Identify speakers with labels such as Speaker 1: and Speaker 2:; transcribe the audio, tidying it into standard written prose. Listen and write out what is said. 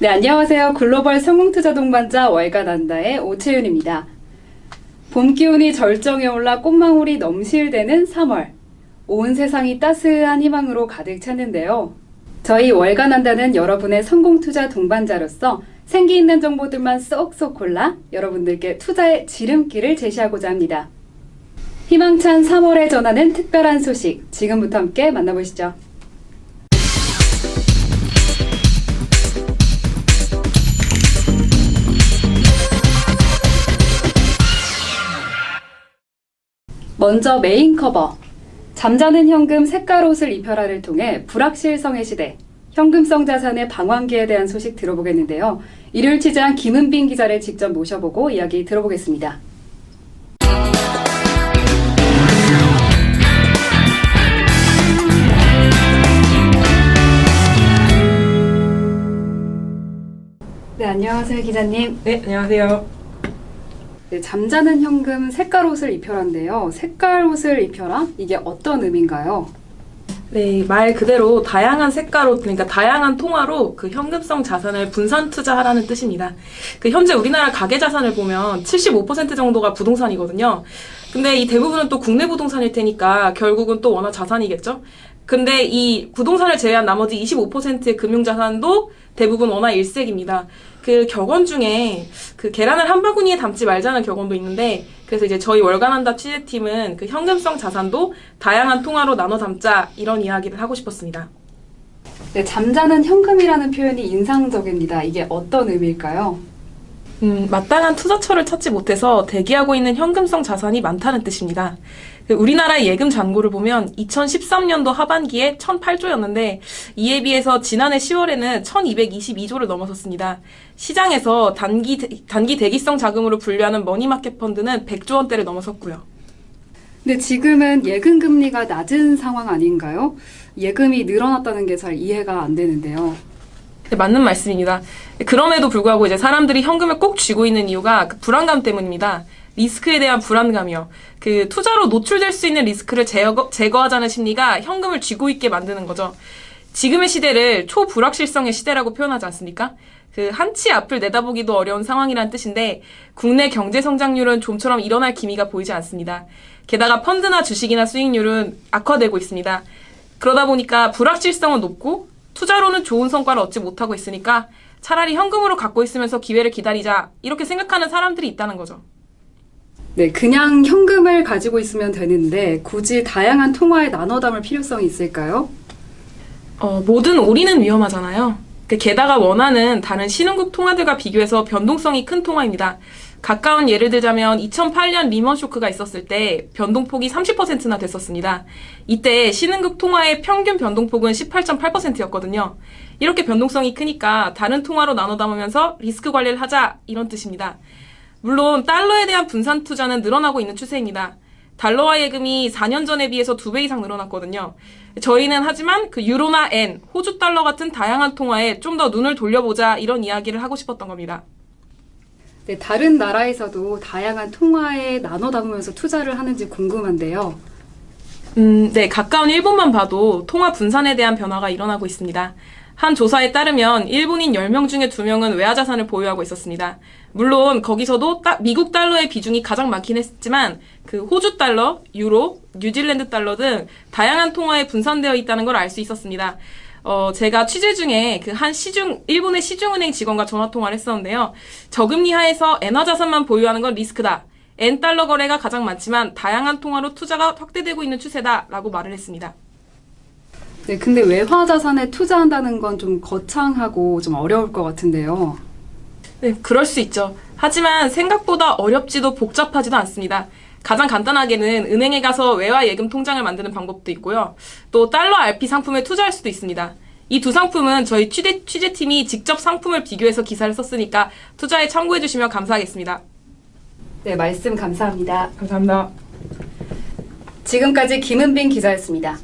Speaker 1: 네, 안녕하세요. 글로벌 성공투자 동반자 월간한다의 오채윤입니다. 봄 기온이 절정에 올라 꽃망울이 넘실대는 3월. 온 세상이 따스한 희망으로 가득 찼는데요. 저희 월간한다는 여러분의 성공투자 동반자로서 생기 있는 정보들만 쏙쏙 골라 여러분들께 투자의 지름길을 제시하고자 합니다. 희망찬 3월에 전하는 특별한 소식, 지금부터 함께 만나보시죠. 먼저 메인 커버. 잠자는 현금 색깔 옷을 입혀라를 통해 불확실성의 시대, 현금성 자산의 방황기에 대한 소식 들어보겠는데요. 이를 취재한 김은빈 기자를 직접 모셔보고 이야기 들어보겠습니다. 네, 안녕하세요, 기자님.
Speaker 2: 네, 안녕하세요.
Speaker 1: 네, 잠자는 현금 색깔 옷을 입혀라인데요. 색깔 옷을 입혀라? 이게 어떤 의미인가요?
Speaker 2: 네, 말 그대로 다양한 색깔로, 그러니까 다양한 통화로 그 현금성 자산을 분산 투자하라는 뜻입니다. 현재 우리나라 가계 자산을 보면 75% 정도가 부동산이거든요. 근데 이 대부분은 또 국내 부동산일 테니까 결국은 또 원화 자산이겠죠? 근데 이 부동산을 제외한 나머지 25%의 금융자산도 대부분 원화 일색입니다. 격언 중에 계란을 한 바구니에 담지 말자는 격언도 있는데, 그래서 이제 저희 월간한다 취재팀은 현금성 자산도 다양한 통화로 나눠 담자, 이런 이야기를 하고 싶었습니다.
Speaker 1: 네, 잠자는 현금이라는 표현이 인상적입니다. 이게 어떤 의미일까요?
Speaker 2: 마땅한 투자처를 찾지 못해서 대기하고 있는 현금성 자산이 많다는 뜻입니다. 우리나라의 예금 잔고를 보면 2013년도 하반기에 1,008조였는데 이에 비해서 지난해 10월에는 1,222조를 넘어섰습니다. 시장에서 단기 대기성 자금으로 분류하는 머니마켓 펀드는 100조 원대를 넘어섰고요.
Speaker 1: 근데 지금은 예금 금리가 낮은 상황 아닌가요? 예금이 늘어났다는 게 잘 이해가 안 되는데요.
Speaker 2: 네, 맞는 말씀입니다. 그럼에도 불구하고 이제 사람들이 현금을 꼭 쥐고 있는 이유가 불안감 때문입니다. 리스크에 대한 불안감이요. 투자로 노출될 수 있는 리스크를 제거하자는 심리가 현금을 쥐고 있게 만드는 거죠. 지금의 시대를 초불확실성의 시대라고 표현하지 않습니까? 한치 앞을 내다보기도 어려운 상황이란 뜻인데, 국내 경제 성장률은 좀처럼 일어날 기미가 보이지 않습니다. 게다가 펀드나 주식이나 수익률은 악화되고 있습니다. 그러다 보니까 불확실성은 높고 투자로는 좋은 성과를 얻지 못하고 있으니까 차라리 현금으로 갖고 있으면서 기회를 기다리자, 이렇게 생각하는 사람들이 있다는 거죠.
Speaker 1: 네, 그냥 현금을 가지고 있으면 되는데 굳이 다양한 통화에 나눠 담을 필요성이 있을까요?
Speaker 2: 모든 올인은 위험하잖아요. 게다가 원화는 다른 신흥국 통화들과 비교해서 변동성이 큰 통화입니다. 가까운 예를 들자면 2008년 리먼 쇼크가 있었을 때 변동폭이 30%나 됐었습니다. 이때 신흥국 통화의 평균 변동폭은 18.8%였거든요. 이렇게 변동성이 크니까 다른 통화로 나눠 담으면서 리스크 관리를 하자, 이런 뜻입니다. 물론 달러에 대한 분산 투자는 늘어나고 있는 추세입니다. 달러화 예금이 4년 전에 비해서 2배 이상 늘어났거든요. 저희는 하지만 유로나 엔, 호주 달러 같은 다양한 통화에 좀 더 눈을 돌려보자, 이런 이야기를 하고 싶었던 겁니다.
Speaker 1: 네, 다른 나라에서도 다양한 통화에 나눠 담으면서 투자를 하는지 궁금한데요.
Speaker 2: 네, 가까운 일본만 봐도 통화 분산에 대한 변화가 일어나고 있습니다. 한 조사에 따르면 일본인 10명 중에 2명은 외화 자산을 보유하고 있었습니다. 물론 거기서도 미국 달러의 비중이 가장 많긴 했지만 호주 달러, 유로, 뉴질랜드 달러 등 다양한 통화에 분산되어 있다는 걸 알 수 있었습니다. 제가 취재 중에 일본의 시중은행 직원과 전화 통화를 했었는데요. 저금리 하에서 엔화 자산만 보유하는 건 리스크다. 엔 달러 거래가 가장 많지만 다양한 통화로 투자가 확대되고 있는 추세다라고 말을 했습니다.
Speaker 1: 네, 근데 외화 자산에 투자한다는 건 좀 거창하고 좀 어려울 것 같은데요.
Speaker 2: 네, 그럴 수 있죠. 하지만 생각보다 어렵지도 복잡하지도 않습니다. 가장 간단하게는 은행에 가서 외화 예금 통장을 만드는 방법도 있고요. 또 달러 RP 상품에 투자할 수도 있습니다. 이 두 상품은 저희 취재팀이 직접 상품을 비교해서 기사를 썼으니까 투자에 참고해 주시면 감사하겠습니다.
Speaker 1: 네, 말씀 감사합니다.
Speaker 2: 감사합니다.
Speaker 1: 지금까지 김은빈 기자였습니다.